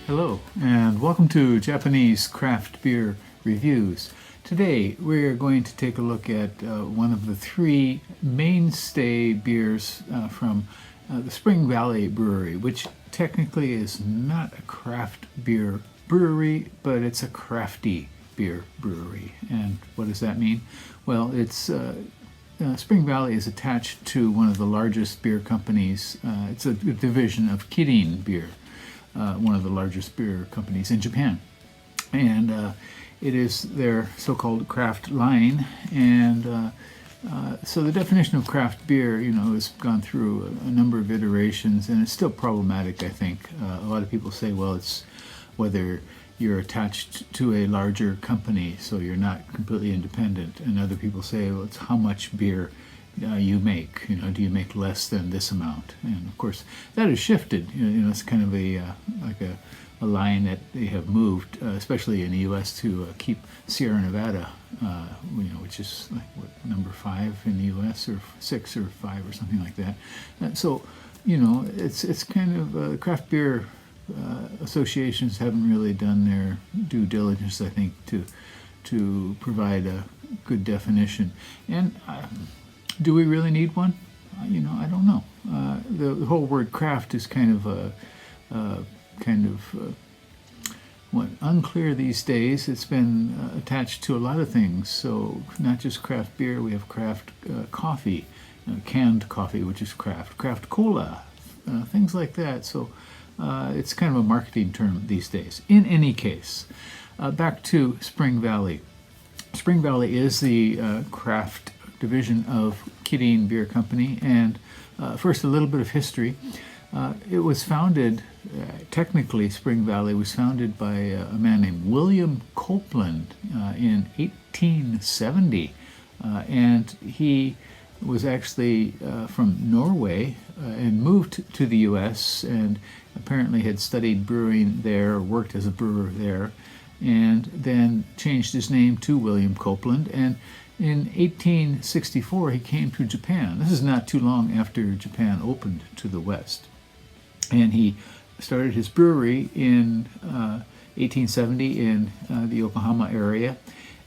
Hello, and welcome to Japanese Craft Beer Reviews. Today, we're going to take a look at one of the three mainstay beers from the Spring Valley Brewery, which technically is not a craft beer brewery, but it's a crafty beer brewery. And what does that mean? Well, it's Spring Valley is attached to one of the largest beer companies. It's a division of Kirin Beer, one of the largest beer companies in Japan. And it is their so-called craft line. And so the definition of craft beer, has gone through a number of iterations, and it's still problematic, I think. A lot of people say, well, it's whether you're attached to a larger company, so you're not completely independent. And other people say, well, it's how much beer you make. Do you make less than this amount? And of course, that has shifted. It's kind of a line that they have moved, especially in the U.S., to keep Sierra Nevada, which is number 5 in the U.S. or 6 or 5 or something like that. So, it's kind of craft beer associations haven't really done their due diligence, I think, to provide a good definition. And do we really need one? I don't know. The whole word craft is kind of unclear these days. It's been attached to a lot of things. So not just craft beer, we have craft coffee, canned coffee, which is craft cola, things like that. So it's kind of a marketing term these days. In any case, back to Spring Valley. Spring Valley is the craft division of Kirin Beer Company. And first, a little bit of history. It was founded, technically Spring Valley was founded by a man named William Copeland in 1870. And he was actually from Norway and moved to the U.S. and apparently had studied brewing there, worked as a brewer there, and then changed his name to William Copeland. And in 1864, he came to Japan. This is not too long after Japan opened to the West. And he started his brewery in 1870 in the Yokohama area.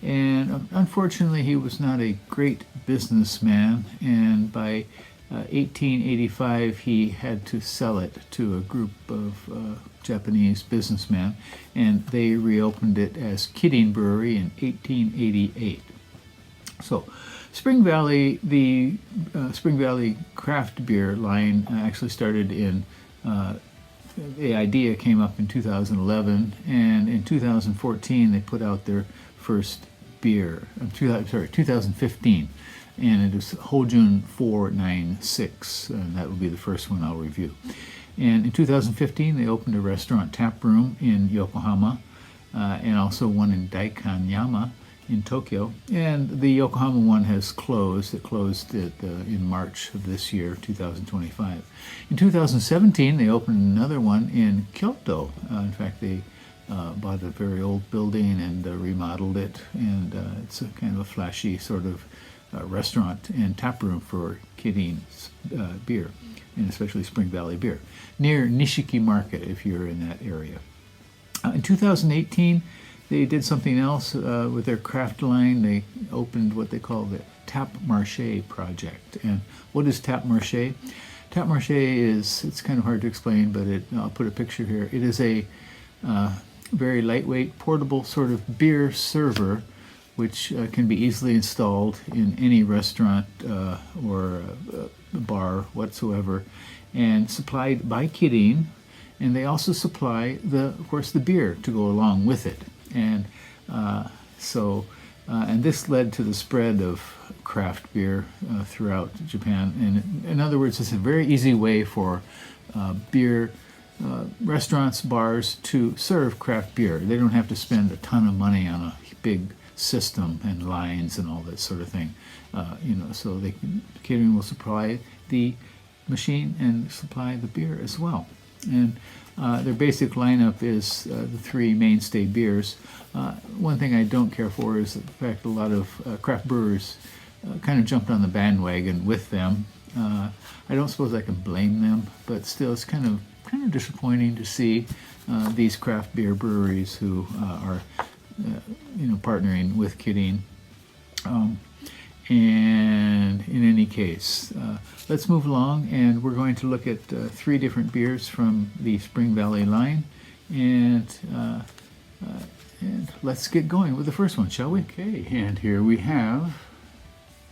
And unfortunately, he was not a great businessman. And by 1885, he had to sell it to a group of Japanese businessmen. And they reopened it as Kirin Brewery in 1888. So, Spring Valley, the Spring Valley craft beer line actually started in, the idea came up in 2011, and in 2014 they put out their first beer, 2015, and it is Hojun 496, and that will be the first one I'll review. And in 2015 they opened a restaurant tap room in Yokohama, and also one in Daikanyama in Tokyo, and the Yokohama one has closed. It closed in March of this year, 2025. In 2017, they opened another one in Kyoto. In fact, they bought a very old building and remodeled it, and it's a kind of a flashy sort of restaurant and tap room for Kirin beer, and especially Spring Valley beer, near Nishiki Market if you're in that area. In 2018, they did something else with their craft line. They opened what they call the Tap Marché project. And what is Tap Marché? Tap Marché it's kind of hard to explain, but I'll put a picture here. It is a very lightweight, portable sort of beer server, which can be easily installed in any restaurant or bar whatsoever, and supplied by Kirin. And they also supply of course, the beer to go along with it. And and this led to the spread of craft beer throughout Japan. And in other words, it's a very easy way for beer restaurants, bars to serve craft beer. They don't have to spend a ton of money on a big system and lines and all that sort of thing. So Kirin will supply the machine and supply the beer as well. And their basic lineup is the three mainstay beers. One thing I don't care for is the fact a lot of craft brewers kind of jumped on the bandwagon with them. I don't suppose I can blame them, but still it's kind of disappointing to see these craft beer breweries who are partnering with Kirin. And in any case, let's move along, and we're going to look at 3 different beers from the Spring Valley line, and let's get going with the first one, shall we? Okay, and here we have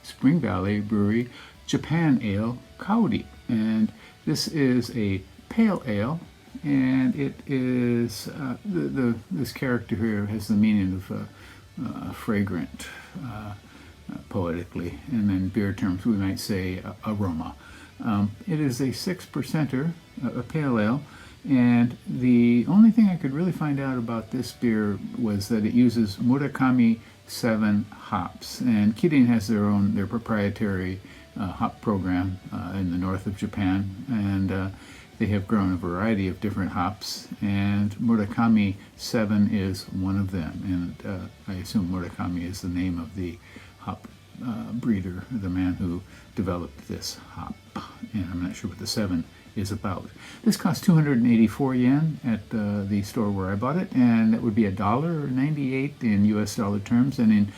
Spring Valley Brewery Japan Ale Kaori, and this is a pale ale, and it is this character here has the meaning of fragrant. Poetically, and then beer terms we might say aroma. It is a 6%er, a pale ale, and the only thing I could really find out about this beer was that it uses Murakami 7 hops, and Kirin has their proprietary hop program in the north of Japan, and they have grown a variety of different hops, and Murakami 7 is one of them, and I assume Murakami is the name of the hop breeder, the man who developed this hop, and I'm not sure what the 7 is about. This cost 284 yen at the store where I bought it, and it would be $1.98 in US dollar terms, and in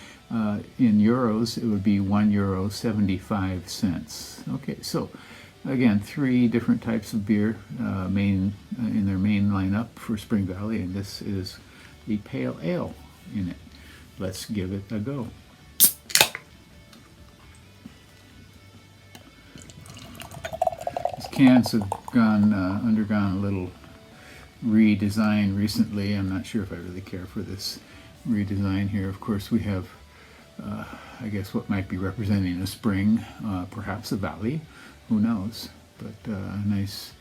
euros it would be €1.75. Okay, so again, 3 different types of beer in their main lineup for Spring Valley, and this is the pale ale in it. Let's give it a go. Cans have undergone a little redesign recently. I'm not sure if I really care for this redesign here. Of course, we have, I guess, what might be representing a spring, perhaps a valley, who knows, but a nice,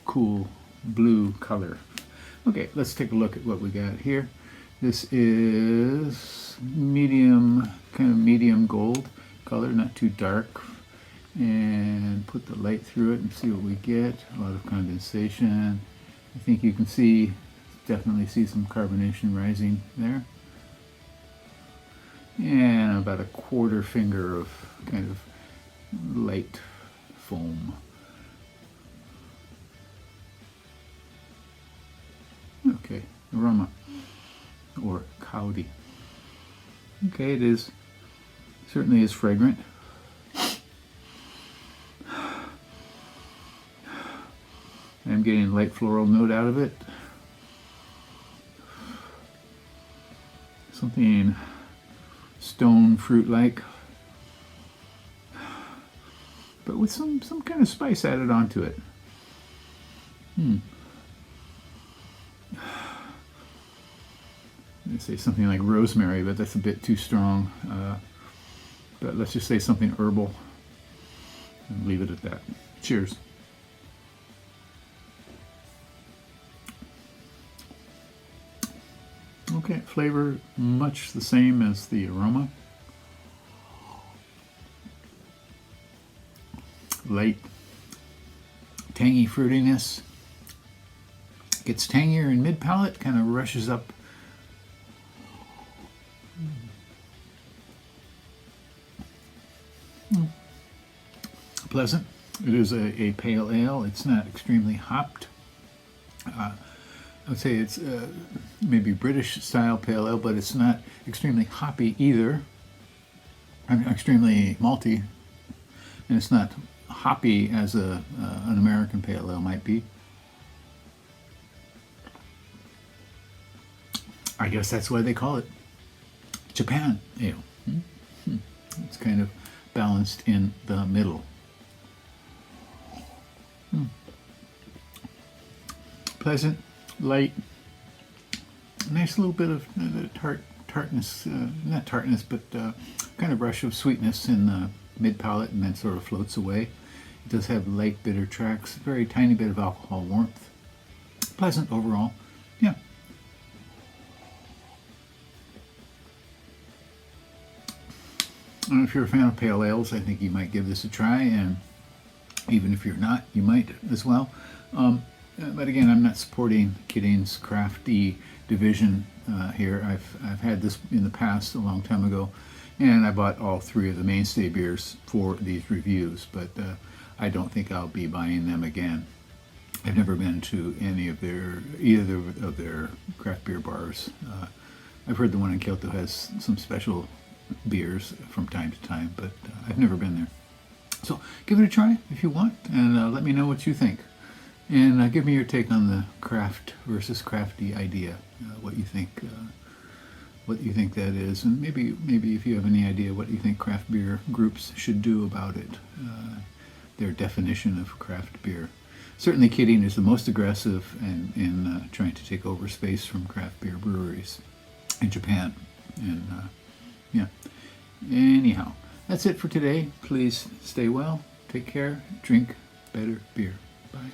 cool blue color. Okay, let's take a look at what we got here. This is kind of medium gold color, not too dark. And put the light through it and see what we get. A lot of condensation. I think you can definitely see some carbonation rising there. And about a 1/4 finger of kind of light foam. Okay, aroma, or kaori. Okay, it certainly is fragrant. I'm getting a light floral note out of it. Something stone fruit-like, but with some kind of spice added onto it. I'd say something like rosemary, but that's a bit too strong. But let's just say something herbal and leave it at that. Cheers. Okay, flavor much the same as the aroma. Light, tangy fruitiness. Gets tangier in mid-palate, kind of rushes up. Pleasant. It is a pale ale. It's not extremely hopped. I would say it's maybe British style pale ale, but it's not extremely hoppy either. Extremely malty, and it's not hoppy as an American pale ale might be. I guess that's why they call it Japan ale. It's kind of balanced in the middle. Pleasant, light, nice little bit of tartness, not tartness, but kind of rush of sweetness in the mid-palate, and then sort of floats away. It does have light bitter tracks, very tiny bit of alcohol warmth. Pleasant overall, yeah. If you're a fan of pale ales, I think you might give this a try, and even if you're not, you might as well. But again, I'm not supporting Kirin's crafty division here. I've had this in the past a long time ago, and I bought all 3 of the mainstay beers for these reviews, but I don't think I'll be buying them again. I've never been to either of their craft beer bars. I've heard the one in Kyoto has some special beers from time to time, but I've never been there. So give it a try if you want, and let me know what you think. And give me your take on the craft versus crafty idea. What you think that is, and maybe if you have any idea what you think craft beer groups should do about it, their definition of craft beer. Certainly, Kirin is the most aggressive in trying to take over space from craft beer breweries in Japan. And yeah. Anyhow, that's it for today. Please stay well, take care, drink better beer. Bye.